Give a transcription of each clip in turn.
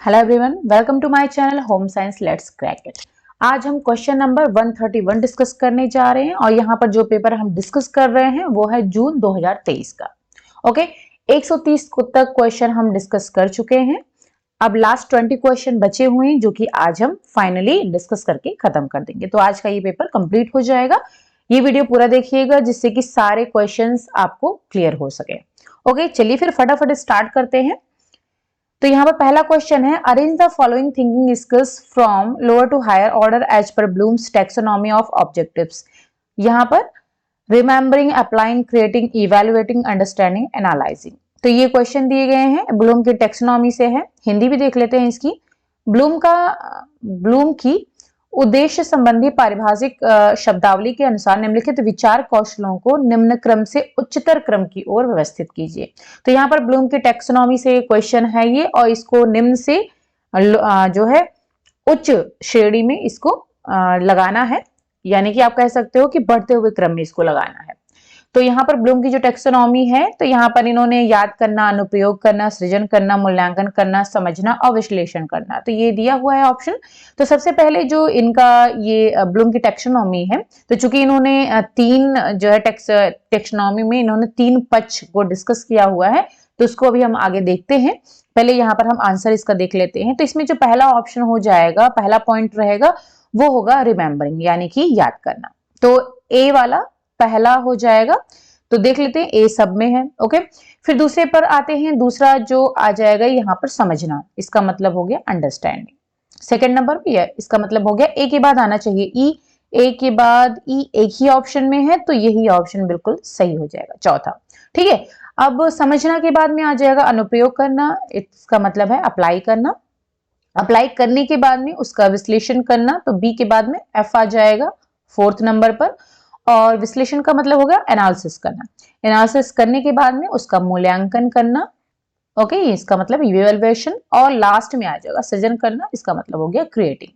Hello everyone, welcome to my channel home science let's crack it. आज हम question number 131 discuss करने जा रहे हैं और यहाँ पर जो पेपर हम डिस्कस कर रहे हैं वो है जून 2023 का। ओके, 130 तक क्वेश्चन हम डिस्कस कर चुके हैं। अब लास्ट 20 क्वेश्चन बचे हुए हैं जो कि आज हम फाइनली डिस्कस करके खत्म कर देंगे। तो आज का ये पेपर कंप्लीट हो जाएगा। ये वीडियो पूरा देखिएगा जिससे कि सारे क्वेश्चंस आपको क्लियर हो सके। ओके, चलिए फिर फटाफट स्टार्ट करते हैं। तो यहाँ पर पहला क्वेश्चन है, arrange the following thinking skills from lower to higher order as per Bloom's taxonomy of objectives. यहाँ पर remembering, applying, creating, evaluating, understanding, analysing. तो ये क्वेश्चन दिए गए हैं, ब्लूम की टैक्सोनॉमी से है। हिंदी भी देख लेते हैं इसकी। ब्लूम की उद्देश्य संबंधी पारिभाषिक शब्दावली के अनुसार निम्नलिखित विचार कौशलों को निम्न क्रम से उच्चतर क्रम की ओर व्यवस्थित कीजिए। तो यहाँ पर ब्लूम की टैक्सोनॉमी से क्वेश्चन है ये, और इसको निम्न से जो है उच्च श्रेणी में इसको लगाना है, यानी कि आप कह सकते हो कि बढ़ते हुए क्रम में इसको लगाना है। तो यहाँ पर ब्लूम की जो टैक्सोनॉमी है, तो यहाँ पर इन्होंने याद करना, अनुप्रयोग करना, सृजन करना, मूल्यांकन करना, समझना और विश्लेषण करना, तो ये दिया हुआ है ऑप्शन। तो सबसे पहले जो इनका ये ब्लूम की टैक्सोनॉमी है, तो चूंकि इन्होंने तीन जो है टैक्सोनॉमी में इन्होंने तीन पक्ष को डिस्कस किया हुआ है, तो उसको अभी हम आगे देखते हैं। पहले यहाँ पर हम आंसर इसका देख लेते हैं। तो इसमें जो पहला ऑप्शन हो जाएगा, पहला पॉइंट रहेगा, वो होगा रिमेंबरिंग, यानी कि याद करना। तो ए वाला पहला हो जाएगा। तो देख लेते हैं, ए सब में है। ओके, फिर दूसरे पर आते हैं। दूसरा जो आ जाएगा यहाँ पर समझना, इसका मतलब हो गया अंडरस्टैंडिंग। सेकंड नंबर पे इसका मतलब हो गया, ए के बाद आना चाहिए ई, ए के बाद ई एक ही ऑप्शन में है, तो यही ऑप्शन बिल्कुल सही हो जाएगा, चौथा। ठीक है, अब समझना के बाद में आ जाएगा अनुप्रयोग करना, इसका मतलब है अप्लाई करना। अप्लाई करने के बाद में उसका विश्लेषण करना, तो बी के बाद में एफ आ जाएगा फोर्थ नंबर पर। और विश्लेषण का मतलब होगा एनालिसिस करना। एनालिसिस करने के बाद में उसका मूल्यांकन करना। ओके, इसका मतलब इवैल्यूएशन। और लास्ट में आ जाएगा सृजन करना, इसका मतलब हो गया क्रिएटिंग।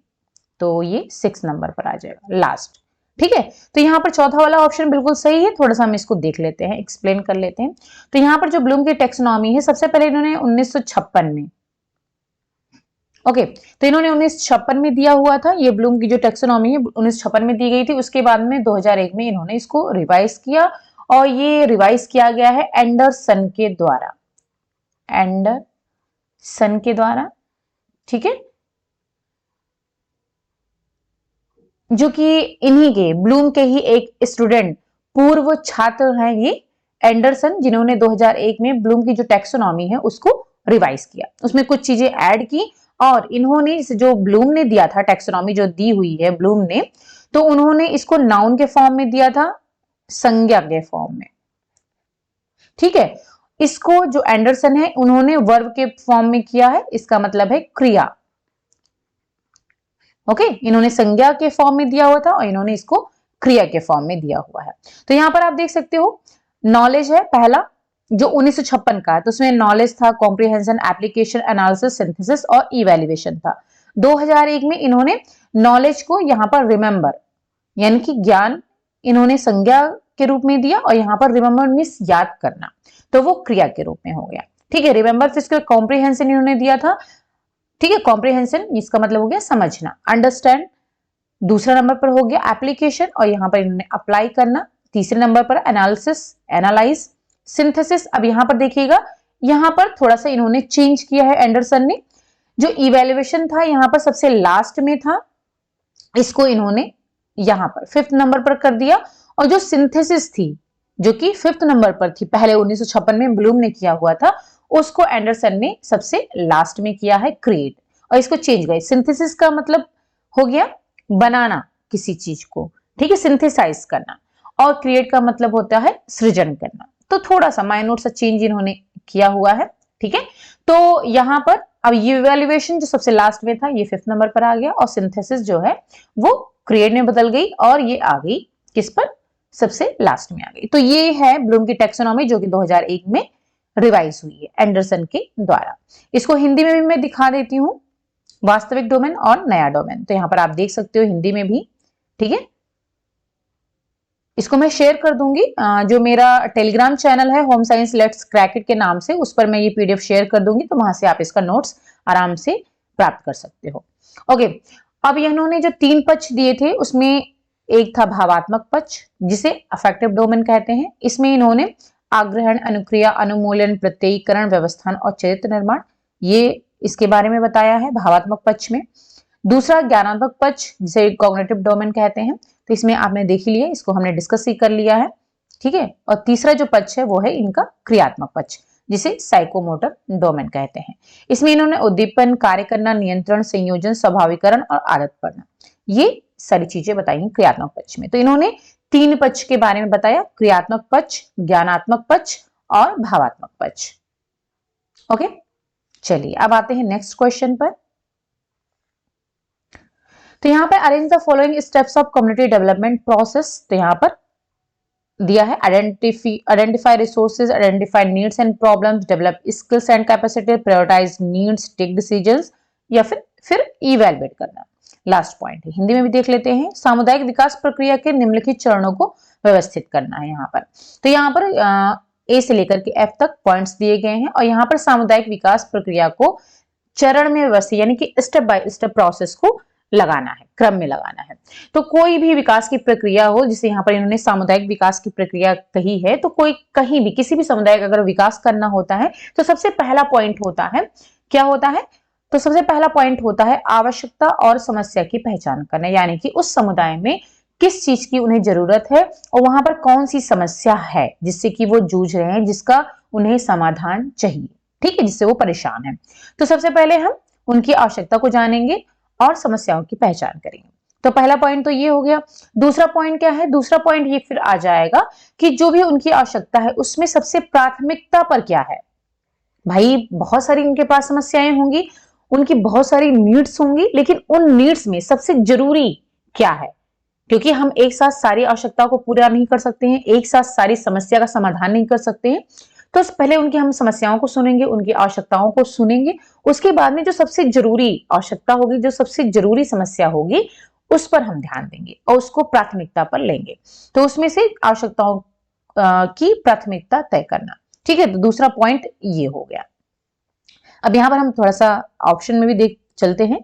तो ये 6 नंबर पर आ जाएगा लास्ट। ठीक है, तो यहाँ पर चौथा वाला ऑप्शन बिल्कुल सही है। थोड़ा सा हम इसको देख लेते हैं, एक्सप्लेन कर लेते हैं। तो यहाँ पर जो ब्लूम की टैक्सोनॉमी है, सबसे पहले इन्होंने 1956 में, ओके, तो इन्होंने 1956 में दिया हुआ था। ये ब्लूम की जो टैक्सोनॉमी है 1956 में दी गई थी। उसके बाद में 2001 में इन्होंने इसको रिवाइज किया, और ये रिवाइज किया गया है एंडरसन के द्वारा। एंडरसन के द्वारा, ठीक है, जो कि इन्हीं के ब्लूम के ही एक स्टूडेंट, पूर्व छात्र हैं ये एंडरसन, जिन्होंने 2001 में ब्लूम की जो टैक्सोनॉमी है उसको रिवाइज किया, उसमें कुछ चीजें ऐड की। और इन्होंने जो ब्लूम ने दिया था टैक्सोनॉमी जो दी हुई है ब्लूम ने, तो उन्होंने इसको नाउन के फॉर्म में दिया था, संज्ञा के फॉर्म में। ठीक है, इसको जो एंडरसन है उन्होंने वर्ब के फॉर्म में किया है, इसका मतलब है क्रिया। ओके, इन्होंने संज्ञा के फॉर्म में दिया हुआ था और इन्होंने इसको क्रिया के फॉर्म में दिया हुआ है। तो यहां पर आप देख सकते हो, नॉलेज है पहला जो 1956 का है, तो उसमें नॉलेज था, कॉम्प्रिहेंशन, एप्लीकेशन, एनालिसिस, सिंथेसिस और इवैल्यूएशन था। 2001 में इन्होंने नॉलेज को यहां पर रिमेंबर, यानी कि ज्ञान, इन्होंने संज्ञा के रूप में दिया, और यहां पर रिमेंबर मीन्स याद करना, तो वो क्रिया के रूप में हो गया। ठीक है, रिमेंबर फिर इसके कॉम्प्रिहेंशन इन्होंने दिया था। ठीक है, कॉम्प्रिहेंशन इसका मतलब हो गया समझना, अंडरस्टैंड दूसरा नंबर पर हो गया, एप्लीकेशन, और यहां पर इन्होंने अप्लाई करना तीसरे नंबर पर, एनालिसिस, एनालाइज, सिंथेसिस। अब यहां पर देखिएगा, यहां पर थोड़ा सा इन्होंने चेंज किया है एंडरसन ने। जो इवैल्यूएशन था यहां पर सबसे लास्ट में था, इसको इन्होंने यहां पर 5th नंबर पर कर दिया। और जो सिंथेसिस थी जो कि 5th नंबर पर थी, पहले 1956 में ब्लूम ने किया हुआ था, उसको एंडरसन ने सबसे लास्ट में किया है, क्रिएट, और इसको चेंज गए। सिंथेसिस का मतलब हो गया बनाना किसी चीज को, ठीक है, सिंथेसाइज करना, और क्रिएट का मतलब होता है सृजन करना। तो थोड़ा सा माइनर सा चेंज इन्होंने किया हुआ है। ठीक है, तो यहां पर अब ये इवैल्यूएशन जो सबसे लास्ट में था ये 5th नंबर पर आ गया, और सिंथेसिस जो है वो क्रिएट में बदल गई, और ये आ गई किस पर, सबसे लास्ट में आ गई। तो ये है ब्लूम की टैक्सोनॉमी जो कि 2001 में रिवाइज हुई है एंडरसन के द्वारा। इसको हिंदी में भी मैं दिखा देती हूँ, वास्तविक डोमेन और नया डोमेन। तो यहां पर आप देख सकते हो हिंदी में भी। ठीक है, इसको मैं शेयर कर दूंगी, जो मेरा टेलीग्राम चैनल है home science let's crack it के नाम से, उस पर मैं ये पीडीएफ शेयर कर दूंगी, तो वहां से आप इसका नोट्स आराम से प्राप्त कर सकते हो। ओके, अब इन्होंने जो 3 पक्ष दिए थे उसमें एक था भावात्मक पक्ष जिसे अफेक्टिव डोमेन कहते हैं। इसमें इन्होंने आग्रहण, अनुक्रिया, अनुमूलन, प्रत्ययीकरण, व्यवस्थान और चरित्र निर्माण ये इसके बारे में बताया है भावात्मक पक्ष में। दूसरा ज्ञानात्मक पक्ष जिसे कॉग्निटिव डोमेन कहते हैं, तो इसमें आपने देख लिया, इसको हमने डिस्कस ही कर लिया है, ठीक है। और तीसरा जो पक्ष है वो है इनका क्रियात्मक पक्ष जिसे साइकोमोटर डोमेन कहते हैं। इसमें इन्होंने उद्दीपन, कार्य करना, नियंत्रण, संयोजन, स्वाभाविकरण और आदत पड़ना ये सारी चीजें बताई क्रियात्मक पक्ष में। तो इन्होंने 3 पक्ष के बारे में बताया, क्रियात्मक पक्ष, ज्ञानात्मक पक्ष और भावात्मक पक्ष। ओके, चलिए अब आते हैं नेक्स्ट क्वेश्चन पर। तो यहां पर arrange the following steps of community development process, तो यहां पर दिया है identify resources, identify needs and problems, develop skills and capacity, prioritise needs, take decisions या फिर इवैल्यूएट करना। लास्ट पॉइंट है, हिंदी में भी देख लेते हैं। सामुदायिक विकास प्रक्रिया के निम्नलिखित चरणों को व्यवस्थित करना है यहाँ पर। तो यहाँ पर ए से लेकर के एफ तक पॉइंट्स दिए गए हैं और यहाँ पर सामुदायिक विकास प्रक्रिया को चरण में व्यवस्थित यानी कि स्टेप बाय स्टेप प्रोसेस को लगाना है, क्रम में लगाना है। तो कोई भी विकास की प्रक्रिया हो, जिसे यहाँ पर इन्होंने सामुदायिक विकास की प्रक्रिया कही है, तो कोई कहीं भी किसी भी समुदाय का अगर विकास करना होता है तो सबसे पहला पॉइंट होता है, क्या होता है, तो सबसे पहला पॉइंट होता है आवश्यकता और समस्या की पहचान करना, यानी कि उस समुदाय में किस चीज की उन्हें जरूरत है और वहां पर कौन सी समस्या है जिससे कि वो जूझ रहे हैं, जिसका उन्हें समाधान चाहिए, ठीक है, जिससे वो परेशान है। तो सबसे पहले हम उनकी आवश्यकता को जानेंगे और समस्याओं की पहचान करेंगे। तो पहला पॉइंट तो ये हो गया। दूसरा पॉइंट क्या है, दूसरा पॉइंट ये फिर आ जाएगा कि जो भी उनकी आवश्यकता है उसमें सबसे प्राथमिकता पर क्या है। भाई बहुत सारी उनके पास समस्याएं होंगी, उनकी बहुत सारी नीड्स होंगी, लेकिन उन नीड्स में सबसे जरूरी क्या है, क्योंकि हम एक साथ सारी आवश्यकताओं को पूरा नहीं कर सकते हैं, एक साथ सारी समस्या का समाधान नहीं कर सकते हैं। तो पहले उनकी हम समस्याओं को सुनेंगे, उनकी आवश्यकताओं को सुनेंगे, उसके बाद में जो सबसे जरूरी आवश्यकता होगी, जो सबसे जरूरी समस्या होगी, उस पर हम ध्यान देंगे और उसको प्राथमिकता पर लेंगे। तो उसमें से आवश्यकताओं की प्राथमिकता तय करना, ठीक है। तो दूसरा पॉइंट ये हो गया। अब यहां पर हम थोड़ा सा ऑप्शन में भी देख चलते हैं।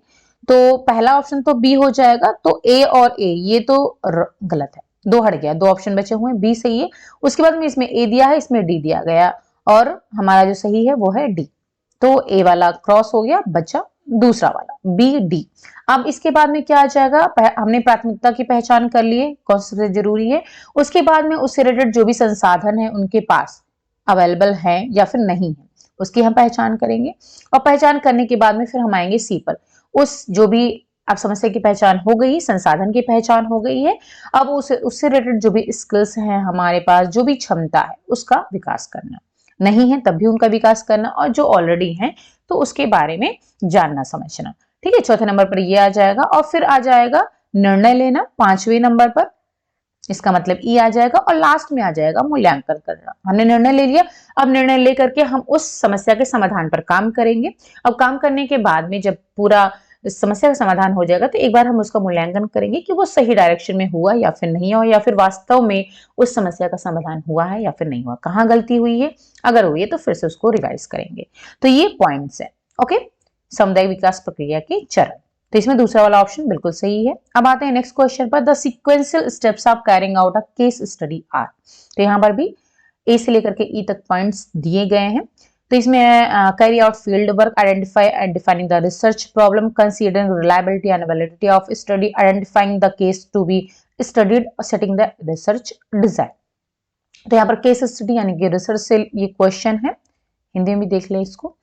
तो पहला ऑप्शन तो बी हो जाएगा, तो ए और ए ये तो गलत है, दो हट गया, दो ऑप्शन बचे हुए हैं, बी सही है। उसके बाद में इसमें ए दिया है, इसमें डी दिया गया और हमारा जो सही है वो है डी। तो ए वाला क्रॉस हो गया, बचा दूसरा वाला बी डी। अब इसके बाद में क्या आ जाएगा, हमने प्राथमिकता की पहचान कर लिए, कौन सबसे जरूरी है। उसके बाद में उससे रिलेटेड जो भी संसाधन है उनके पास अवेलेबल है या फिर नहीं है, उसकी हम पहचान करेंगे। और पहचान करने के बाद में फिर हम आएंगे सी पर। उस जो भी अब समस्या की पहचान हो गई, संसाधन की पहचान हो गई है, अब उससे रिलेटेड जो भी स्किल्स हैं हमारे पास, जो भी क्षमता है उसका विकास करना, नहीं है तब भी उनका विकास करना, और जो ऑलरेडी है तो उसके बारे में जानना समझना, ठीक है। चौथे नंबर पर ये आ जाएगा। और फिर आ जाएगा निर्णय लेना 5वें नंबर पर, इसका मतलब ई आ जाएगा। और लास्ट में आ जाएगा मूल्यांकन करना। हमने निर्णय ले लिया, अब निर्णय लेकर के हम उस समस्या के समाधान पर काम करेंगे। अब काम करने के बाद में जब पूरा समस्या का समाधान हो जाएगा तो एक बार हम उसका मूल्यांकन करेंगे कि वो सही डायरेक्शन में हुआ या फिर नहीं हुआ, या फिर वास्तव में उस समस्या का समाधान हुआ है या फिर नहीं हुआ, कहाँ गलती हुई है, अगर हुई है तो फिर से उसको रिवाइज करेंगे। तो ये पॉइंट्स है, ओके, सामुदायिक विकास प्रक्रिया के चरण। तो इसमें दूसरा वाला ऑप्शन बिल्कुल सही है। अब आते हैं नेक्स्ट क्वेश्चन पर। The sequential steps of carrying out a case study are. तो यहाँ पर भी ए से लेकर के ई तक पॉइंट्स दिए गए हैं। तो इसमें carry out field work, identify and defining the research problem, considering reliability and validity of study, identifying the case to be studied, setting the research design. तो यहाँ पर केस स्टडी यानी कि रिसर्च से ये क्वेश्चन है, हिंदी में भी देख ले इसको।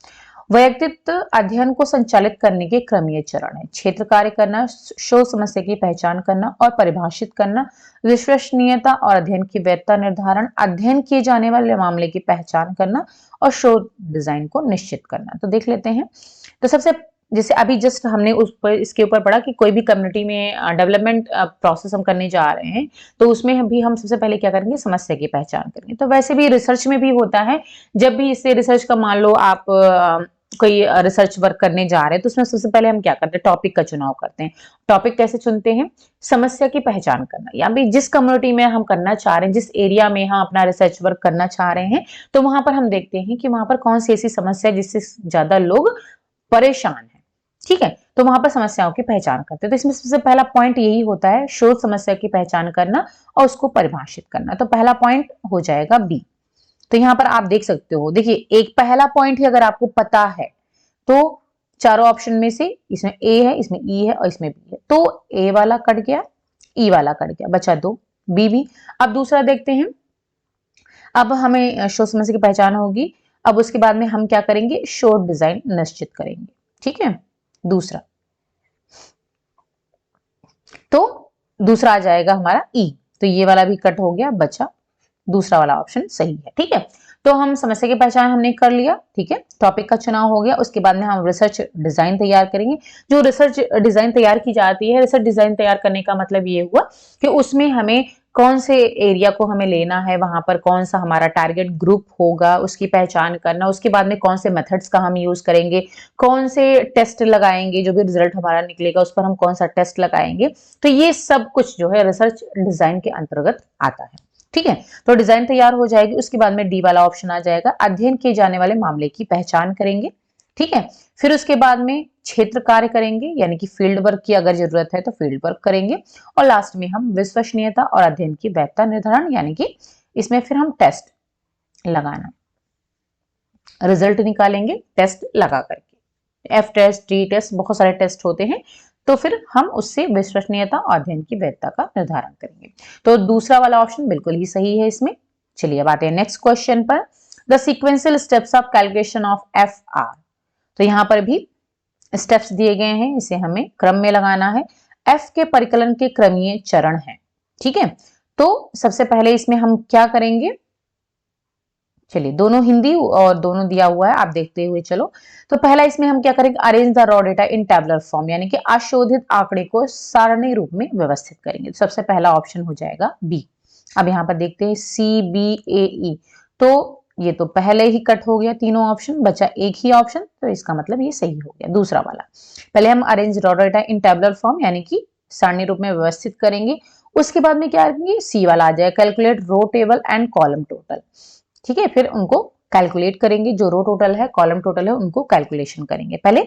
वैयक्तिक अध्ययन को संचालित करने के क्रमीय चरण है। क्षेत्र कार्य करना, शोध समस्या की पहचान करना और परिभाषित करना, विश्वसनीयता और अध्ययन की वैधता निर्धारण, अध्ययन किए जाने वाले मामले की पहचान करना और शोध डिजाइन को निश्चित करना। तो देख लेते हैं। तो सबसे जैसे अभी जस्ट हमने उस पर इसके ऊपर पढ़ा कि कोई भी कम्युनिटी में डेवलपमेंट प्रोसेस हम करने जा रहे हैं, तो उसमें भी हम सबसे पहले क्या करेंगे, समस्या की पहचान करेंगे। तो वैसे भी रिसर्च में भी होता है, जब भी इससे रिसर्च का मान लो आप कोई रिसर्च वर्क करने जा रहे हैं तो उसमें सबसे पहले हम क्या करते हैं, टॉपिक का चुनाव करते हैं। टॉपिक कैसे चुनते हैं, समस्या की पहचान करना, या भी जिस कम्युनिटी में हम करना चाह रहे हैं, जिस एरिया में हम अपना रिसर्च वर्क करना चाह रहे हैं, तो वहां पर हम देखते हैं कि वहां पर कौन सी ऐसी समस्या है जिससे ज्यादा लोग परेशान है, ठीक है, तो वहां पर समस्याओं की पहचान करते हैं। तो इसमें सबसे पहला पॉइंट यही होता है, शोध समस्या की पहचान करना और उसको परिभाषित करना। तो पहला पॉइंट हो जाएगा बी। तो यहाँ पर आप देख सकते हो, देखिए एक पहला पॉइंट ही अगर आपको पता है तो चारों ऑप्शन में से इसमें ए है, इसमें ई है और इसमें बी है, तो ए वाला कट गया, ई वाला कट गया, बचा दो, बी भी। अब दूसरा देखते हैं, अब हमें शोध समस्या की पहचान होगी, अब उसके बाद में हम क्या करेंगे, शोध डिजाइन निश्चित करेंगे। ठीक है, दूसरा, तो दूसरा आ जाएगा हमारा ई। तो ये वाला भी कट हो गया, बचा दूसरा वाला ऑप्शन सही है। ठीक है, तो हम समस्या की पहचान हमने कर लिया। ठीक है, टॉपिक का चुनाव हो गया, उसके बाद में हम रिसर्च डिजाइन तैयार करेंगे। जो रिसर्च डिजाइन तैयार की जाती है, रिसर्च डिजाइन तैयार करने का मतलब ये हुआ कि उसमें हमें कौन से एरिया को हमें लेना है, वहां पर कौन सा हमारा टारगेट ग्रुप होगा, उसकी पहचान करना, उसके बाद में कौन से मेथड्स का हम यूज करेंगे, कौन से टेस्ट लगाएंगे, जो भी रिजल्ट हमारा निकलेगा उस पर हम कौन सा टेस्ट लगाएंगे। तो ये सब कुछ जो है रिसर्च डिजाइन के अंतर्गत आता है। ठीक है, तो डिजाइन तैयार हो जाएगी, उसके बाद में डी वाला ऑप्शन आ जाएगा, अध्ययन किए जाने वाले मामले की पहचान करेंगे। ठीक है, फिर उसके बाद में क्षेत्र कार्य करेंगे, यानी कि फील्ड वर्क की अगर जरूरत है तो फील्ड वर्क करेंगे, और लास्ट में हम विश्वसनीयता और अध्ययन की वैधता निर्धारण, यानी कि इसमें फिर हम टेस्ट लगाना, रिजल्ट निकालेंगे टेस्ट लगा करके, एफ टेस्ट, डी टेस्ट, बहुत सारे टेस्ट होते हैं, तो फिर हम उससे विश्वसनीयता और अध्ययन की वैधता का निर्धारण करेंगे। तो दूसरा वाला ऑप्शन बिल्कुल ही सही है इसमें। चलिए अब आते हैं नेक्स्ट क्वेश्चन पर, the sequential steps of calculation of F R. तो यहां पर भी स्टेप्स दिए गए हैं, इसे हमें क्रम में लगाना है। एफ के परिकलन के क्रमीय चरण है। ठीक है, तो सबसे पहले इसमें हम क्या करेंगे, चलिए दोनों हिंदी और दोनों दिया हुआ है, आप देखते हुए चलो। तो पहला इसमें हम क्या करेंगे, arrange the raw data in tabular form, यानी कि अशोधित आंकड़े को सारणी रूप में व्यवस्थित करेंगे। तो सबसे पहला ऑप्शन हो जाएगा बी। अब यहाँ पर देखते हैं सी बी ए ई, तो ये तो पहले ही कट हो गया तीनों ऑप्शन, बचा एक ही ऑप्शन, तो इसका मतलब ये सही हो गया दूसरा वाला। पहले हम अरेंज रॉ डेटा इन टैबुलर फॉर्म यानी कि सारणी रूप में व्यवस्थित करेंगे, उसके बाद में क्या करेंगे, सी वाला आ जाएगा, calculate row table and column total. ठीक है, फिर उनको कैलकुलेट करेंगे, जो रो टोटल है कॉलम टोटल है उनको कैलकुलेशन करेंगे। पहले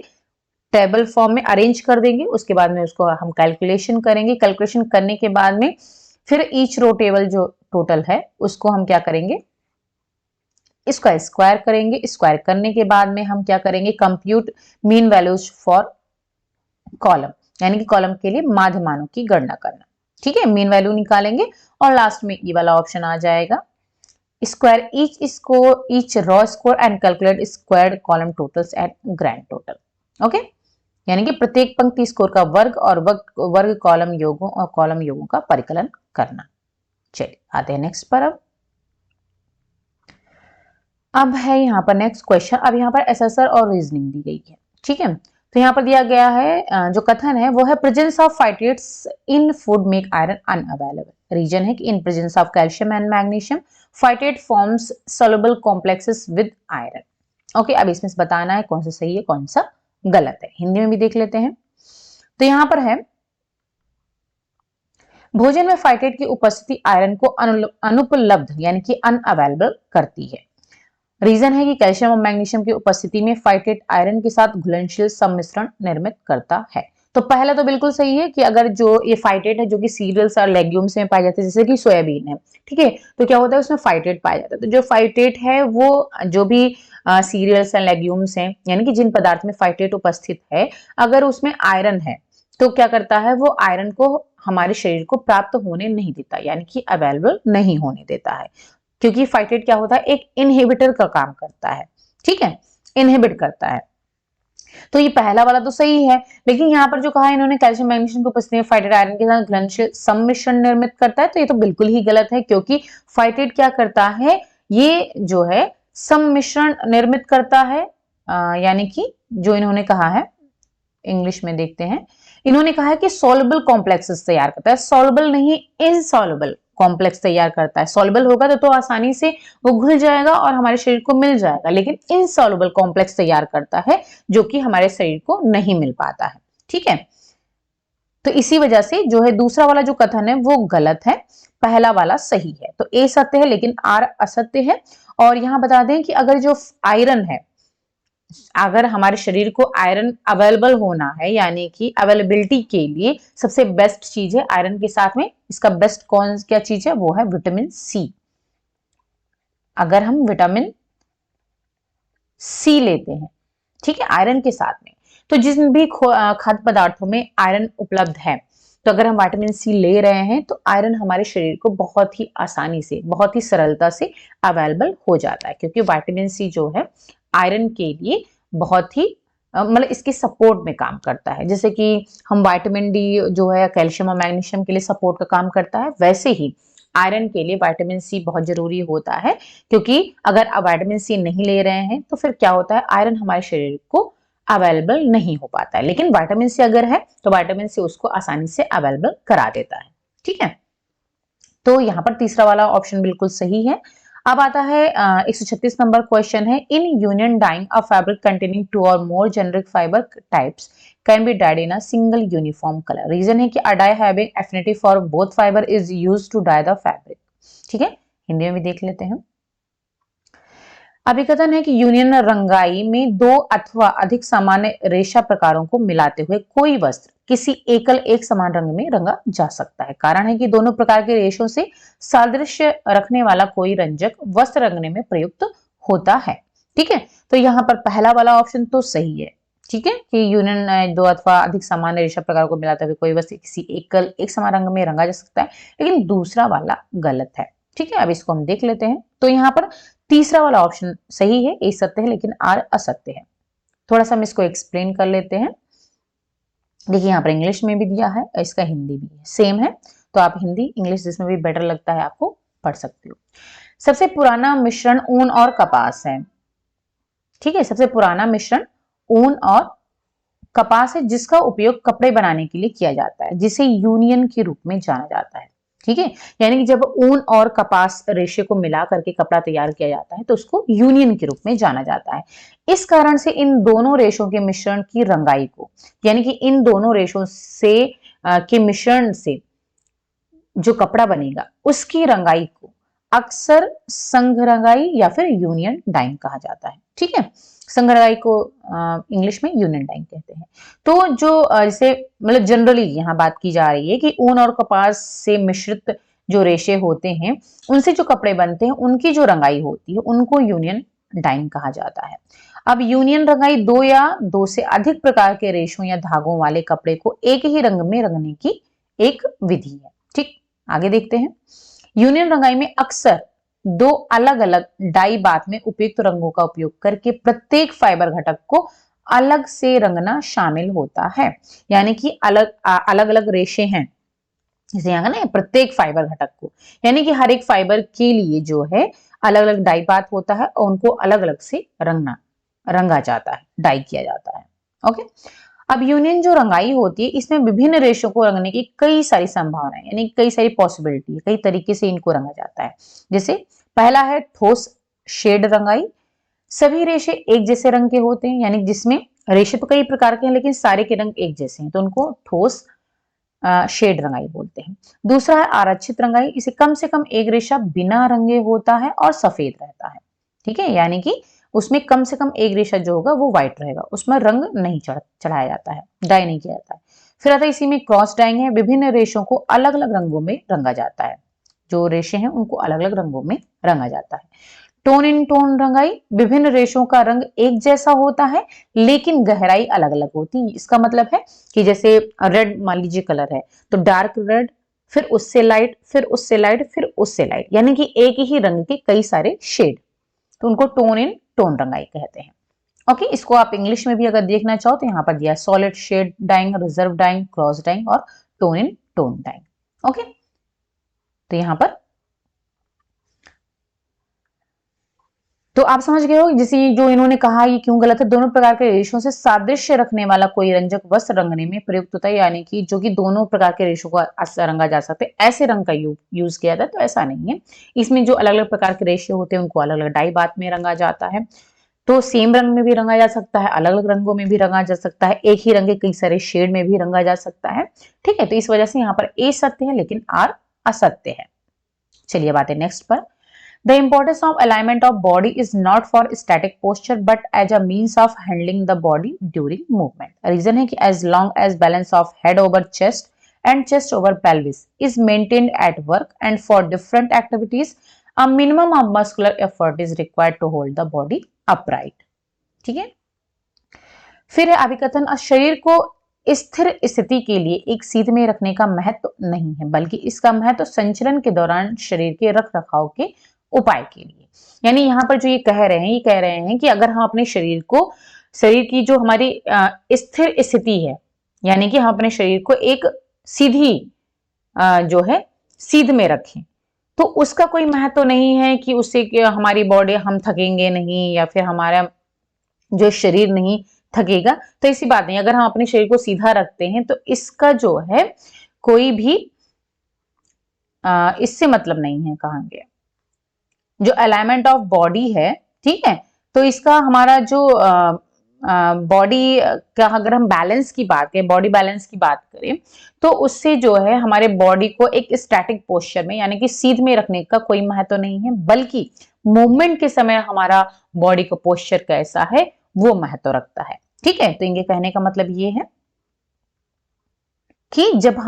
टेबल फॉर्म में अरेंज कर देंगे, उसके बाद में उसको हम कैलकुलेशन करेंगे। कैलकुलेशन करने के बाद में फिर ईच रो टेबल जो टोटल है उसको हम क्या करेंगे, इसका स्क्वायर करेंगे। स्क्वायर करने के बाद में हम क्या करेंगे, compute mean values for column, यानी कि कॉलम के लिए माध्य मानों की गणना करना। ठीक है, मीन वैल्यू निकालेंगे और लास्ट में ये वाला ऑप्शन आ जाएगा, square each raw score and calculate squared column totals and grand total. Okay, यानी कि प्रत्येक पंक्ति स्कोर का वर्ग और वर्ग कॉलम योगों और कॉलम योगों का परिकलन करना। चलिए आते हैं नेक्स्ट पर। अब है यहाँ पर नेक्स्ट क्वेश्चन। अब यहाँ पर एसएसआर और रीजनिंग दी गई है। ठीक है, तो यहाँ पर दिया गया है जो कथन है वो है, presence of phytates in food make iron unavailable. Reason है कि in presence of calcium and magnesium phytate forms soluble complexes with iron. Okay, अब इसमें बताना है कौन सा सही है कौन सा गलत है, हिंदी में भी देख लेते हैं। तो यहाँ पर है, भोजन में फाइटेट की उपस्थिति आयरन को अनुपलब्ध यानी कि अनअवेलेबल करती है। रीजन है कि कैल्शियम और मैग्नीशियम की उपस्थिति में फाइटेट आयरन के साथ घुलनशील सम्मिश्रण निर्मित करता है। तो पहला तो बिल्कुल सही है कि अगर जो ये फाइटेट है जो कि सीरियल्स और लेग्यूम्स में पाए जाते हैं, जैसे कि सोयाबीन है, ठीक है, तो क्या होता है उसमें फाइटेट पाया जाता है। तो जो फाइटेट है वो जो भी सीरियल्स एंड लेग्यूम्स हैं, यानी कि जिन पदार्थ में फाइटेट उपस्थित है, अगर उसमें आयरन है तो क्या करता है, वो आयरन को हमारे शरीर को प्राप्त होने नहीं देता, यानी कि अवेलेबल नहीं होने देता है, क्योंकि फाइटेट क्या होता है, एक इनहिबिटर का काम करता है। ठीक है, इनहिबिट करता है। तो ये पहला वाला तो सही है, लेकिन यहाँ पर जो कहा है इन्होंने कैल्शियम मैग्नीशियम को उपस्थिति में फाइटेट आयरन के साथ घुलनशील सम्मिश्रण निर्मित करता है, तो ये तो बिल्कुल ही गलत है, क्योंकि फाइटेट क्या करता है, ये जो है सम्मिश्रण निर्मित करता है, यानी कि जो इन्होंने कहा है, इंग्लिश में देखते हैं, इन्होंने कहा है कि सॉल्युबल कॉम्प्लेक्सेस तैयार करता है, सॉल्युबल नहीं इनसॉल्युबल कॉम्प्लेक्स तैयार करता है। सॉल्युबल होगा तो आसानी से वो घुल जाएगा और हमारे शरीर को मिल जाएगा, लेकिन इनसॉल्युबल कॉम्प्लेक्स तैयार करता है जो कि हमारे शरीर को नहीं मिल पाता है। ठीक है, तो इसी वजह से जो है दूसरा वाला जो कथन है वो गलत है, पहला वाला सही है। तो ए सत्य है लेकिन आर असत्य है। और यहां बता दें कि अगर जो आयरन है अगर हमारे शरीर को आयरन अवेलेबल होना है, यानी कि अवेलेबिलिटी के लिए सबसे बेस्ट चीज है आयरन के साथ में, इसका बेस्ट कौन क्या चीज है, वो है विटामिन सी। अगर हम विटामिन सी लेते हैं, ठीक है, आयरन के साथ में, तो जिन भी खाद्य पदार्थों में आयरन उपलब्ध है, तो अगर हम विटामिन सी ले रहे हैं तो आयरन हमारे शरीर को बहुत ही आसानी से, बहुत ही सरलता से अवेलेबल हो जाता है, क्योंकि विटामिन सी जो है आयरन के लिए बहुत ही मतलब इसके सपोर्ट में काम करता है। जैसे कि हम विटामिन डी जो है कैल्शियम और मैग्नीशियम के लिए सपोर्ट का काम करता है, वैसे ही आयरन के लिए विटामिन सी बहुत जरूरी होता है, क्योंकि अगर आप विटामिन सी नहीं ले रहे हैं तो फिर क्या होता है, आयरन हमारे शरीर को अवेलेबल नहीं हो पाता है। लेकिन विटामिन सी अगर है तो विटामिन सी उसको आसानी से अवेलेबल करा देता है, ठीक है। तो यहाँ पर तीसरा वाला ऑप्शन बिल्कुल सही है। अब आता है 136 नंबर क्वेश्चन है, in union dyeing a fabric containing 2 or more generic fibre types can be dyed in a single uniform colour. Reason है कि a dye having affinity for both fibre is used to dye the fabric. ठीक है, हिंदी में भी देख लेते हैं। अभिकथन है कि यूनियन रंगाई में 2 अथवा अधिक सामान्य रेशा प्रकारों को मिलाते हुए कोई वस्त्र किसी एकल एक समान रंग में रंगा जा सकता है। कारण है कि दोनों प्रकार के रेशों से सादृश्य रखने वाला कोई रंजक वस्त्र रंगने में प्रयुक्त होता है। ठीक है, तो यहाँ पर पहला वाला ऑप्शन तो सही है। ठीक है, कि यूनियन 2 अथवा अधिक सामान्य रेशा प्रकारों को मिलाते हुए कोई वस्त्र किसी एकल एक समान रंग में रंगा जा सकता है, लेकिन दूसरा वाला गलत है। ठीक है, अब इसको हम देख लेते हैं। तो यहाँ पर तीसरा वाला ऑप्शन सही है, ए सत्य है लेकिन आर असत्य है। थोड़ा सा हम इसको एक्सप्लेन कर लेते हैं। देखिए यहाँ पर इंग्लिश में भी दिया है, इसका हिंदी भी है, सेम है, तो आप हिंदी इंग्लिश जिसमें भी बेटर लगता है आपको पढ़ सकते हो। सबसे पुराना मिश्रण ऊन और कपास है। ठीक है, सबसे पुराना मिश्रण ऊन और कपास है, जिसका उपयोग कपड़े बनाने के लिए किया जाता है, जिसे यूनियन के रूप में जाना जाता है। ठीक है, यानी कि जब ऊन और कपास रेशे को मिला करके कपड़ा तैयार किया जाता है तो उसको यूनियन के रूप में जाना जाता है। इस कारण से इन दोनों रेशों के मिश्रण की रंगाई को, यानी कि इन दोनों रेशों से के मिश्रण से जो कपड़ा बनेगा उसकी रंगाई को अक्सर संघ रंगाई या फिर यूनियन डाइंग कहा जाता है। ठीक है, संघ रंगाई को इंग्लिश में यूनियन डाइंग कहते हैं। तो जो जैसे मतलब जनरली यहाँ बात की जा रही है कि ऊन और कपास से मिश्रित जो रेशे होते हैं उनसे जो कपड़े बनते हैं उनकी जो रंगाई होती है उनको यूनियन डाइंग कहा जाता है। अब यूनियन रंगाई 2 या 2 से अधिक प्रकार के रेशों या धागों वाले कपड़े को एक ही रंग में रंगने की एक विधि है। ठीक, आगे देखते हैं। यूनियन रंगाई में अक्सर 2 अलग अलग डाई बाथ में उपयुक्त रंगों का उपयोग करके प्रत्येक फाइबर घटक को अलग से रंगना शामिल होता है। यानी कि अलग अलग रेशे हैं, जैसे यहाँ ना प्रत्येक फाइबर घटक को, यानी कि हर एक फाइबर के लिए जो है अलग अलग डाई बाथ होता है और उनको अलग अलग से रंगा जाता है, डाई किया जाता है। ओके, अब यूनियन जो रंगाई होती है इसमें विभिन्न रेशों को रंगने की कई सारी संभावनाएं, यानी कई सारी पॉसिबिलिटी है, कई तरीके से इनको रंगा जाता है। जैसे पहला है ठोस शेड रंगाई। सभी रेशे एक जैसे रंग के होते हैं, यानी जिसमें रेशे तो कई प्रकार के हैं लेकिन सारे के रंग एक जैसे हैं, तो उनको ठोस शेड रंगाई बोलते हैं। दूसरा है आरक्षित रंगाई। इसे कम से कम एक रेशा बिना रंगे होता है और सफेद रहता है। ठीक है, यानी कि उसमें कम से कम एक रेशा जो होगा वो व्हाइट रहेगा, उसमें रंग नहीं चढ़ाया जाता है, डाई नहीं किया जाता है। फिर आता है इसी में क्रॉस डाइंग है। विभिन्न रेशों को अलग अलग रंगों में रंगा जाता है, जो रेशे हैं उनको अलग अलग रंगों में रंगा जाता है। टोन इन टोन रंगाई। विभिन्न रेशों का रंग एक जैसा होता है लेकिन गहराई अलग अलग होती है। इसका मतलब है कि जैसे रेड मान लीजिए कलर है तो डार्क रेड, फिर उससे लाइट, फिर उससे लाइट, फिर उससे लाइट, यानी कि एक ही रंग के कई सारे शेड, तो उनको टोन इन टोन रंगाई कहते हैं। ओके, इसको आप इंग्लिश में भी अगर देखना चाहो तो यहाँ पर दिया solid shade dyeing, reserve dyeing, cross dyeing और tone in tone dyeing. Okay, तो यहाँ पर तो आप समझ गए हो जैसे जो इन्होंने कहा ये क्यों गलत है। दोनों प्रकार के रेशों से सादृश्य रखने वाला कोई रंजक वस्त्र रंगने में प्रयुक्त होता है, यानी कि जो कि दोनों प्रकार के रेशों को रंगा जा सकते हैं, ऐसे रंग का यूज किया जाता है। तो ऐसा नहीं है, इसमें जो अलग अलग प्रकार के रेशे होते हैं उनको अलग अलग डाई बात में रंगा जाता है। तो सेम रंग में भी रंगा जा सकता है, अलग अलग रंगों में भी रंगा जा सकता है, एक ही रंग के कई सारे शेड में भी रंगा जा सकता है। ठीक है, तो इस वजह से यहाँ पर ए सत्य है लेकिन आर असत्य है। चलिए बात है नेक्स्ट पर। The importance of alignment of body is not for static posture but as a means of handling the body during movement. Reason है कि as long as balance of head over chest and chest over pelvis is maintained at work and for different activities, a minimum of muscular effort is required to hold the body upright. ठीक है, फिर है अभिकथन, शरीर को स्थिर स्थिति के लिए एक सीध में रखने का महत्व नहीं है बल्कि इसका महत्व संचलन के दौरान शरीर के रख रखाव के उपाय के लिए। यानी यहाँ पर जो ये कह रहे हैं कि अगर हम अपने शरीर की जो हमारी स्थिर स्थिति है, यानी कि हम अपने शरीर को एक सीधी जो है सीध में रखें, तो उसका कोई महत्व नहीं है कि उससे हमारी बॉडी, हम थकेंगे नहीं या फिर हमारा जो शरीर नहीं थकेगा। तो ऐसी बात नहीं, अगर हम अपने शरीर को सीधा रखते हैं तो इसका जो है कोई भी इससे मतलब नहीं है। कहा गया जो अलाइनमेंट ऑफ बॉडी है, ठीक है, तो इसका हमारा जो बॉडी का अगर हम बैलेंस की बात करें, बॉडी बैलेंस की बात करें, तो उससे जो है हमारे बॉडी को एक स्टैटिक पोस्चर में यानी कि सीध में रखने का कोई महत्व नहीं है, बल्कि मूवमेंट के समय हमारा बॉडी का पोस्चर कैसा है वो महत्व रखता है। ठीक है, तो इनके कहने का मतलब ये है कि जब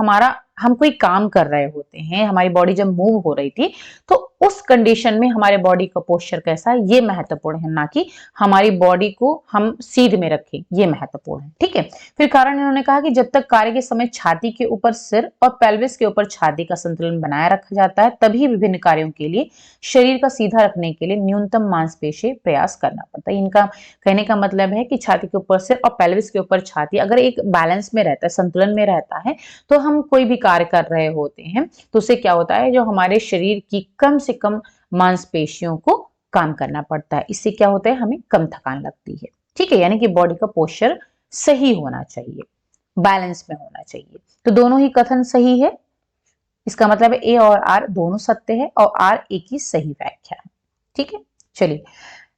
हम कोई काम कर रहे होते हैं, हमारी बॉडी जब मूव हो रही थी, तो उस कंडीशन में हमारे बॉडी का पोस्चर कैसा है ये महत्वपूर्ण है, ना कि हमारी बॉडी को हम सीध में रखें, ये महत्वपूर्ण है। ठीक है, फिर कारण इन्होंने कहा कि जब तक कार्य के समय छाती के ऊपर सिर और पेल्विस के ऊपर छाती का संतुलन बनाए रखा जाता है, तभी विभिन्न कार्यों के लिए शरीर का सीधा रखने के लिए न्यूनतम मांसपेशी प्रयास करना पड़ता है। इनका कहने का मतलब है कि छाती के ऊपर सिर और पेल्विस के ऊपर छाती अगर एक बैलेंस में रहता है, संतुलन में रहता है, तो हम कोई भी कार्य कर रहे होते हैं तो उससे क्या होता है, जो हमारे शरीर की कम से कम मांसपेशियों को काम करना पड़ता है। इससे क्या होता है, हमें कम थकान लगती है। ठीक है, यानी कि बॉडी का पोस्चर सही होना चाहिए, बैलेंस में होना चाहिए। तो दोनों ही कथन सही है, इसका मतलब ए और आर दोनों सत्य है और आर ए की सही व्याख्या है। ठीक है, चलिए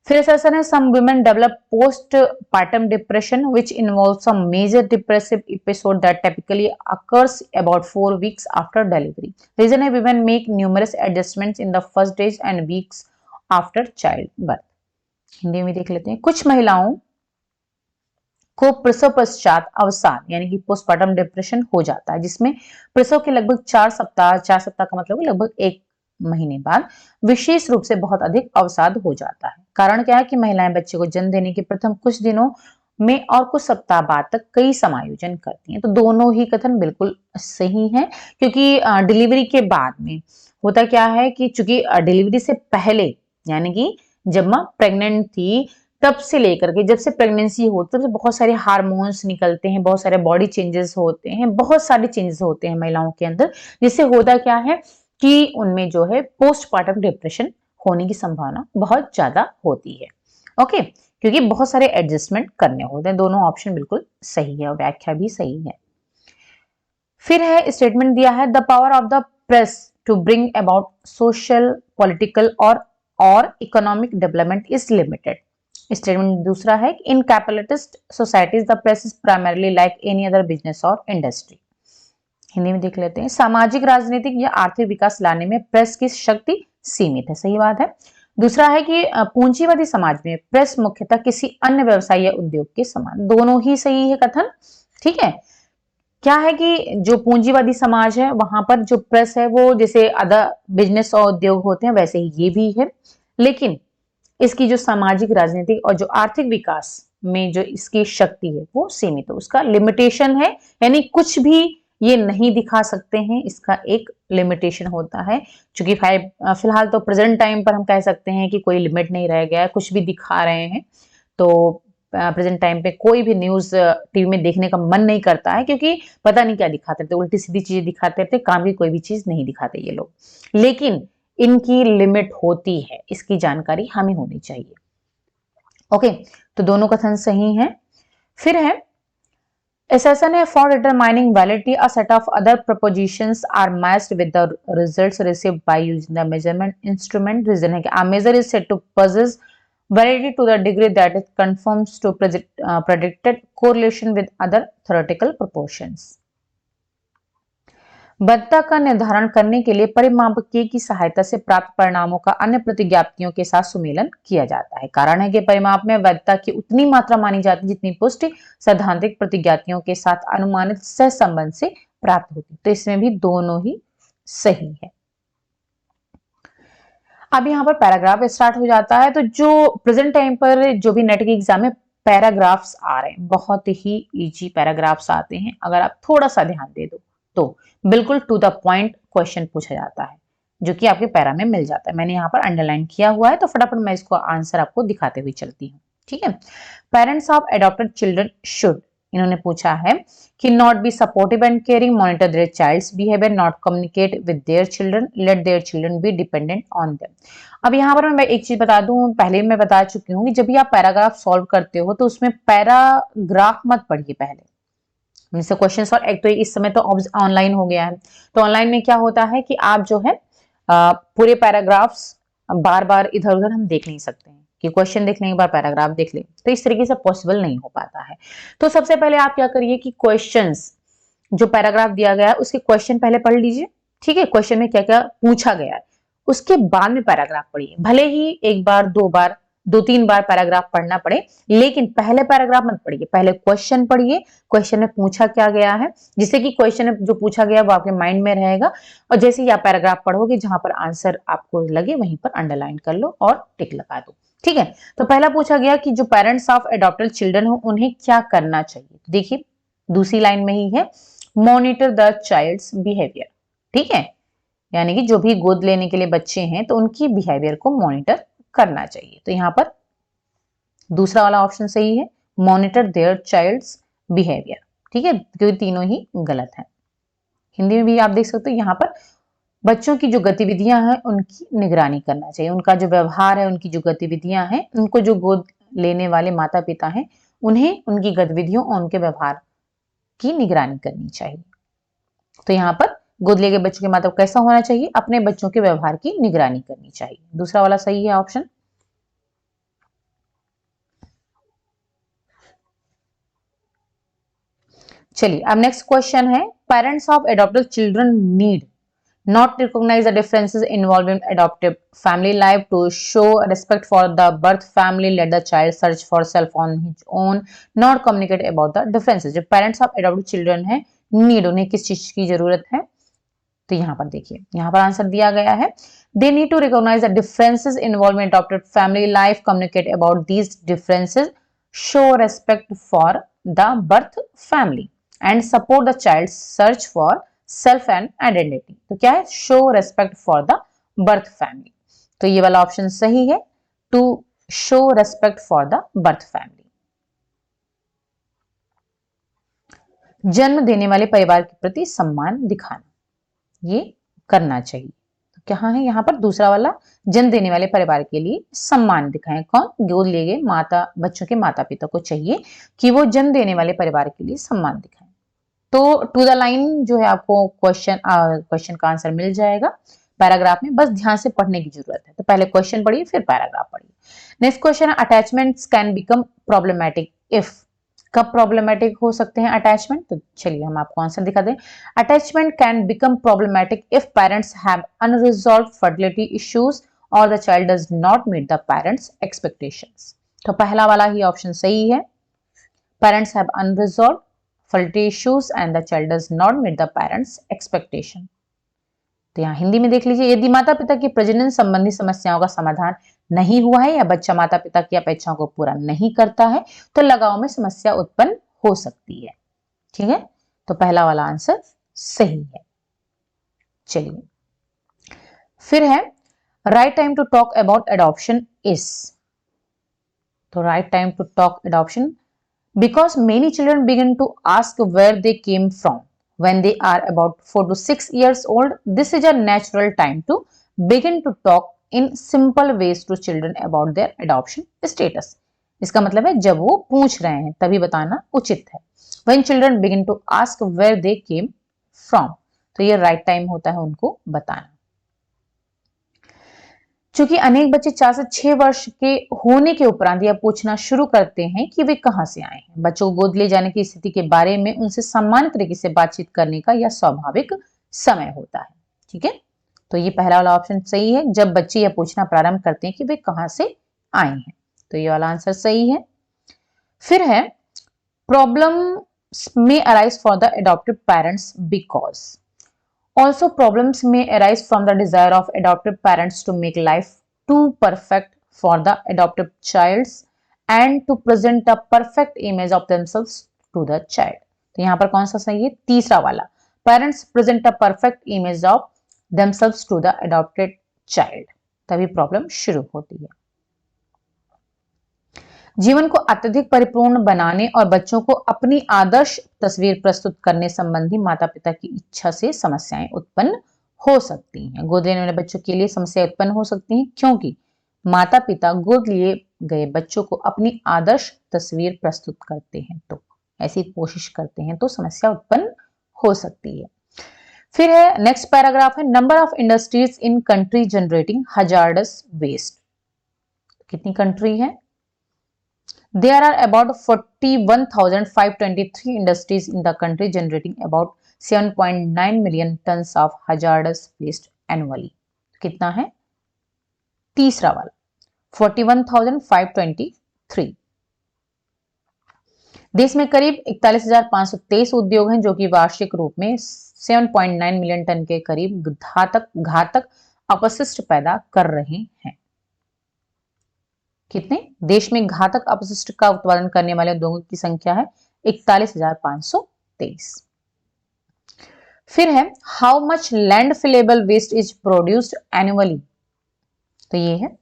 फिर ऐसा है, some women develop postpartum depression which involve some major depressive episode that typically occurs about 4 weeks after delivery. Reason है women make numerous adjustments in the first days and weeks after childbirth. Hindi में देख लेते हैं। कुछ महिलाओं को प्रसव पश्चात अवसाद यानी कि पोस्टपार्टम डिप्रेशन हो जाता है, जिसमें प्रसव के लगभग 4 सप्ताह का मतलब लगभग 1 महीने बाद विशेष रूप से बहुत अधिक अवसाद हो जाता है। कारण क्या है कि महिलाएं बच्चे को जन्म देने के प्रथम कुछ दिनों में और कुछ सप्ताह बाद तक कई समायोजन करती हैं। तो दोनों ही कथन बिल्कुल सही हैं, क्योंकि डिलीवरी के बाद में होता क्या है कि चूंकि डिलीवरी से पहले यानी कि जब मां प्रेग्नेंट थी तब से लेकर के जब से प्रेगनेंसी होती है तो बहुत सारे हार्मोन्स निकलते हैं, बहुत सारे बॉडी चेंजेस होते हैं, बहुत सारे चेंजेस होते हैं महिलाओं के अंदर, जिससे होता क्या है कि उनमें जो है पोस्टपार्टम डिप्रेशन होने की संभावना बहुत ज्यादा होती है। ओके, क्योंकि बहुत सारे एडजस्टमेंट करने होते हैं। दोनों ऑप्शन बिल्कुल सही है और व्याख्या भी सही है। फिर है स्टेटमेंट दिया है, the power of the press to bring about social, political और economic development is limited. Statement दूसरा है, in capitalist societies the press is primarily like any other business और इंडस्ट्री। हिंदी में देख लेते हैं। सामाजिक, राजनीतिक या आर्थिक विकास लाने में प्रेस की शक्ति सीमित है, सही बात है। दूसरा है कि पूंजीवादी समाज में प्रेस मुख्यतः किसी अन्य व्यवसाय या उद्योग के समान। दोनों ही सही है कथन। ठीक है, क्या है कि जो पूंजीवादी समाज है वहां पर जो प्रेस है वो जैसे अदर बिजनेस और उद्योग होते हैं वैसे ही ये भी है, लेकिन इसकी जो सामाजिक, राजनीतिक और जो आर्थिक विकास में जो इसकी शक्ति है वो सीमित है, उसका लिमिटेशन है, यानी कुछ भी ये नहीं दिखा सकते हैं, इसका एक लिमिटेशन होता है। चूंकि फिलहाल तो प्रेजेंट टाइम पर हम कह सकते हैं कि कोई लिमिट नहीं रह गया है, कुछ भी दिखा रहे हैं, तो प्रेजेंट टाइम पे कोई भी न्यूज टीवी में देखने का मन नहीं करता है, क्योंकि पता नहीं क्या दिखाते थे, उल्टी सीधी चीजें दिखाते थे, काम की कोई भी चीज नहीं दिखाते ये लोग। लेकिन इनकी लिमिट होती है, इसकी जानकारी हमें होनी चाहिए। ओके, तो दोनों कथन सही हैं। फिर है assertion है, for determining validity a set of other propositions are matched with the results received by using the measurement instrument। reason है कि a measure is said to possess validity to the degree that it conforms to predicted correlation with other theoretical proportions। वैधता का निर्धारण करने के लिए परिमापकीय की सहायता से प्राप्त परिणामों का अन्य प्रतिज्ञापतियों के साथ सुमेलन किया जाता है। कारण है कि परिमाप में वैधता की उतनी मात्रा मानी जाती है जितनी पुष्टि सैद्धांतिक प्रतिज्ञातियों के साथ अनुमानित सहसंबंध से प्राप्त होती है। तो इसमें भी दोनों ही सही है। अब यहाँ पर पैराग्राफ स्टार्ट हो जाता है। तो जो प्रेजेंट टाइम पर जो भी नेट के एग्जाम में पैराग्राफ्स आ रहे हैं, बहुत ही इजी पैराग्राफ्स आते हैं। अगर आप थोड़ा सा ध्यान दे दो तो बिल्कुल टू द पॉइंट क्वेश्चन पूछा जाता है, जो कि आपके पैरा में मिल जाता है। मैंने यहाँ पर अंडरलाइन किया हुआ है, तो फटाफट मैं इसको आंसर आपको दिखाते हुए चलती हूँ। ठीक है। Parents of adopted children should, इन्होंने पूछा है कि not be supportive and caring, monitor their child's behaviour, not communicate with their children, let their children be dependent on them. अब यहाँ पर मैं एक चीज बता दूं, पहले मैं बता चुकी हूँ कि जब भी आप पैराग्राफ सॉल्व करते हो तो उसमें पैराग्राफ मत पढ़िए पहले। जैसे क्वेश्चन सॉल्व, एक तो इस समय तो ऑनलाइन हो गया है, तो ऑनलाइन में क्या होता है कि आप जो है पूरे पैराग्राफ्स बार बार इधर उधर हम देख नहीं सकते हैं कि क्वेश्चन देख लें एक बार पैराग्राफ देख लें, तो इस तरीके से पॉसिबल नहीं हो पाता है। तो सबसे पहले आप क्या करिए कि क्वेश्चंस जो पैराग्राफ दिया गया है उसके क्वेश्चन पहले पढ़ लीजिए। ठीक है, क्वेश्चन में क्या क्या पूछा गया है, उसके बाद में पैराग्राफ पढ़िए। भले ही एक बार दो बार दो तीन बार पैराग्राफ पढ़ना पड़े, लेकिन पहले पैराग्राफ मत पढ़िए, पहले क्वेश्चन पढ़िए, क्वेश्चन में पूछा क्या गया है, जिससे कि क्वेश्चन जो पूछा गया वो आपके माइंड में रहेगा। और जैसे ही आप पैराग्राफ पढ़ोगे जहां पर आंसर आपको लगे वहीं पर अंडरलाइन कर लो और टिक लगा दो। ठीक है, तो पहला पूछा गया कि जो पेरेंट्स ऑफ एडॉप्टेड चिल्ड्रन हो उन्हें क्या करना चाहिए। देखिए दूसरी लाइन में ही है, मॉनिटर द चाइल्ड्स बिहेवियर। ठीक है, यानी कि जो भी गोद लेने के लिए बच्चे हैं तो उनकी बिहेवियर को मॉनिटर करना चाहिए। तो यहाँ पर दूसरा वाला ऑप्शन सही है, मॉनिटर देयर चाइल्ड्स बिहेवियर। ठीक है, क्योंकि तीनों ही गलत है। हिंदी में भी आप देख सकते हो, यहाँ पर बच्चों की जो गतिविधियां हैं उनकी निगरानी करना चाहिए, उनका जो व्यवहार है, उनकी जो गतिविधियां हैं, उनको जो गोद लेने वाले माता पिता हैं उन्हें उनकी गतिविधियों और उनके व्यवहार की निगरानी करनी चाहिए। तो यहाँ पर गोद लिए गए बच्चों के माता कैसा होना चाहिए, अपने बच्चों के व्यवहार की निगरानी करनी चाहिए। दूसरा वाला सही है ऑप्शन। चलिए अब नेक्स्ट क्वेश्चन है, parents of adopted children need not recognize the differences involved in adoptive family life to show respect for the birth family, let the child search for self on his own, not communicate about the differences। जो parents of adopted children है, need उन्हें किस चीज की जरूरत है, तो यहाँ पर देखिए यहाँ पर आंसर दिया गया है, they need to recognize the differences involved in adopted family life, communicate about these differences, show respect for the birth family and support the child's search for self and identity. तो क्या है, show respect for the birth family. तो ये वाला option सही है, to show respect for the birth family. जन्म देने वाले परिवार के प्रति सम्मान दिखाना, ये करना चाहिए। तो क्या है यहाँ पर दूसरा वाला, जन्म देने वाले परिवार के लिए सम्मान दिखाएं। कौन, गोद लिए गए माता बच्चों के माता पिता को चाहिए कि वो जन्म देने वाले परिवार के लिए सम्मान दिखाएं। तो टू द लाइन जो है आपको क्वेश्चन का आंसर मिल जाएगा पैराग्राफ में, बस ध्यान से पढ़ने की जरूरत है। तो पहले क्वेश्चन पढ़िए फिर पैराग्राफ पढ़िए। नेक्स्ट क्वेश्चन है, attachments can become problematic if, कब प्रॉब्लमैटिक हो सकते हैं अटैचमेंट, तो चलिए हम आपको आंसर दिखा दें। Attachment can become problematic if parents have unresolved fertility issues और the child does not meet the parents expectations. तो पहला वाला ही ऑप्शन सही है, parents have unresolved fertility issues and the child does not meet the parents expectation। तो यहाँ हिंदी में देख लीजिए, यदि माता पिता की प्रजनन संबंधी समस्याओं का समाधान नहीं हुआ है या बच्चा माता पिता की अपेक्षाओं को पूरा नहीं करता है तो लगाव में समस्या उत्पन्न हो सकती है। ठीक है, तो पहला वाला आंसर सही है। चलिए फिर है, right time to talk about adoption is. तो right time to talk adoption, because many children begin to ask where they came from when they are about 4 to 6 years old. This is a natural time to begin to talk in simple ways to children about their adoption status। इसका मतलब है जब वो पूछ रहे हैं तभी बताना उचित है। When children begin to ask where they came from, तो ये राइट टाइम होता है उनको बताना। चूंकि अनेक बच्चे 4 से 6 वर्ष के होने के उपरांत यह पूछना शुरू करते हैं कि वे कहां से आए हैं, बच्चों को गोद ले जाने की स्थिति के बारे में उनसे सामान्य तरीके से बातचीत करने का यह स्वाभाविक समय होता है। ठीक है, तो ये पहला वाला ऑप्शन सही है, जब बच्चे यह पूछना प्रारंभ करते हैं कि वे कहां से आए हैं, तो ये वाला आंसर सही है। फिर है प्रॉब्लम्स में arise for the adopted parents because also problems may arise from the desire of adoptive parents to make life too perfect for the adoptive childs and to present a perfect image of themselves to the child। तो यहां पर कौन सा सही है, तीसरा वाला, parents present a perfect image of themselves to the adopted child, तभी प्रॉब्लम शुरू होती है। जीवन को अत्यधिक परिपूर्ण बनाने और बच्चों को अपनी आदर्श तस्वीर प्रस्तुत करने संबंधी माता पिता की इच्छा से समस्याएं उत्पन्न हो सकती हैं। गोद लेने वाले बच्चों के लिए समस्याएं उत्पन्न हो सकती हैं क्योंकि माता पिता गोद लिए गए बच्चों को अपनी आदर्श तस्वीर प्रस्तुत करते हैं, तो ऐसी कोशिश करते हैं तो समस्या उत्पन्न हो सकती है। फिर है नेक्स्ट पैराग्राफ है, number of industries in country generating hazardous waste. कितनी कंट्री है, There are about 41,523 industries in the country generating about 7.9 million tons of hazardous waste annually। कितना है, तीसरा वाला 41,523। देश में करीब 41,523 उद्योग हैं जो कि वार्षिक रूप में 7.9 मिलियन टन के करीब घातक अपशिष्ट पैदा कर रहे हैं। कितने, देश में घातक अपशिष्ट का उत्पादन करने वाले उद्योगों की संख्या है 41,523। फिर है how much landfillable waste is produced annually, तो ये है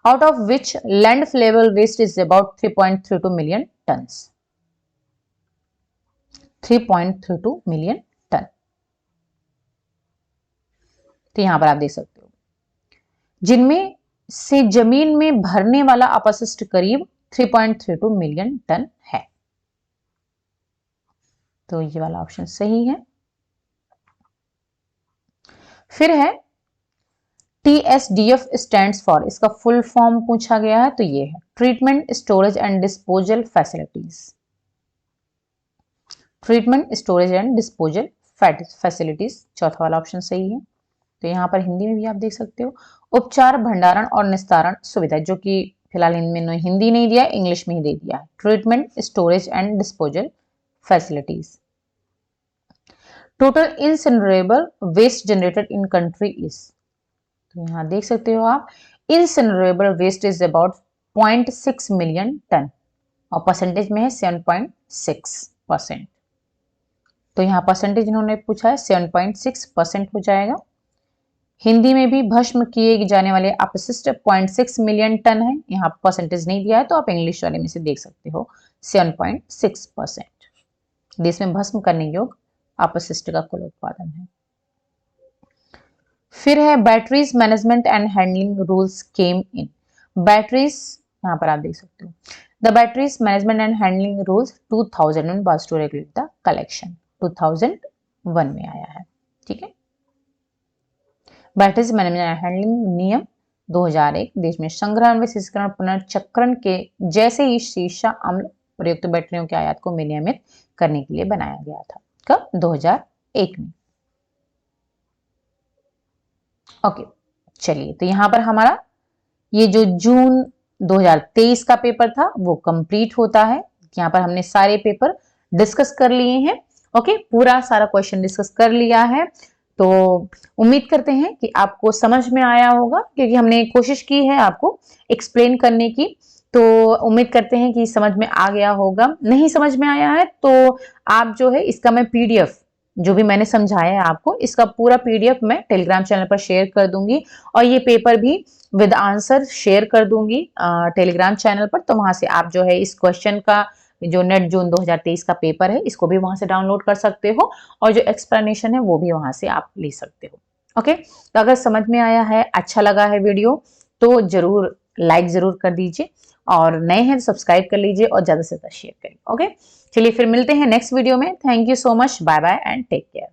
out of which landfillable waste is about 3.32 million tonnes, 3.32 million tonne. तो यहां पर आप देख सकते हो जिनमें से जमीन में भरने वाला अपशिष्ट करीब 3.32 मिलियन टन है, तो ये वाला ऑप्शन सही है। फिर है TSDF स्टैंड्स फॉर, इसका फुल फॉर्म पूछा गया है, तो ये है treatment storage and disposal facilities. Treatment storage and disposal facilities, चौथा वाला ऑप्शन सही है। तो यहाँ पर हिंदी में भी आप देख सकते हो, उपचार भंडारण और निस्तारण सुविधा, जो कि फिलहाल इनमें हिंदी नहीं दिया, इंग्लिश में ही दे दिया है, treatment storage and disposal facilities. Total incinerable waste generated in country is, तो यहाँ देख सकते हो आप incinerable waste is about 0.6 million ton और परसेंटेज में है 7.6%। तो यहाँ परसेंटेज इन्होंने पूछा है 7.6% हो जाएगा। हिंदी में भी भस्म किए जाने वाले अपशिष्ट 0.6 मिलियन टन है, यहाँ परसेंटेज नहीं दिया है तो आप इंग्लिश वाले में से देख सकते हो 7.6% देश में भस्म करने योग्य अपशिष्ट का कुल उत्पादन है। फिर है batteries management and handling rules came in, batteries यहाँ पर आप देख सकते हो the batteries management and handling rules 2001 was to regulate the collection, 2001 में आया है। ठीक है, बैटरीज मैनेजमेंट एंड हैंडलिंग नियम 2001 देश में संग्रहण, विशेषीकरण, पुनर्चक्रण के जैसे ही शीशा अम्ल प्रयुक्त बैटरियों के आयात को विनियमित करने के लिए बनाया गया था। कब, 2001 में। ओके, चलिए, तो यहां पर हमारा ये जो जून 2023 का पेपर था वो कंप्लीट होता है। यहाँ पर हमने सारे पेपर डिस्कस कर लिए हैं। ओके, पूरा सारा क्वेश्चन डिस्कस कर लिया है, तो उम्मीद करते हैं कि आपको समझ में आया होगा, क्योंकि हमने कोशिश की है आपको एक्सप्लेन करने की, तो उम्मीद करते हैं कि समझ में आ गया होगा। नहीं समझ में आया है तो आप जो है इसका मैं PDF जो भी मैंने समझाया है आपको, इसका पूरा PDF मैं टेलीग्राम चैनल पर शेयर कर दूंगी और ये पेपर भी विद आंसर शेयर कर दूंगी टेलीग्राम चैनल पर। तो वहां से आप जो है इस क्वेश्चन का जो नेट जून 2023 का पेपर है इसको भी वहां से डाउनलोड कर सकते हो और जो एक्सप्लेनेशन है वो भी वहां से आप ले सकते हो। ओके, तो अगर समझ में आया है, अच्छा लगा है वीडियो, तो जरूर लाइक जरूर कर दीजिए और नए हैं तो सब्सक्राइब कर लीजिए और ज्यादा से ज्यादा शेयर करिए। ओके, चलिए फिर मिलते हैं नेक्स्ट वीडियो में। Thank you so much, bye bye and take care.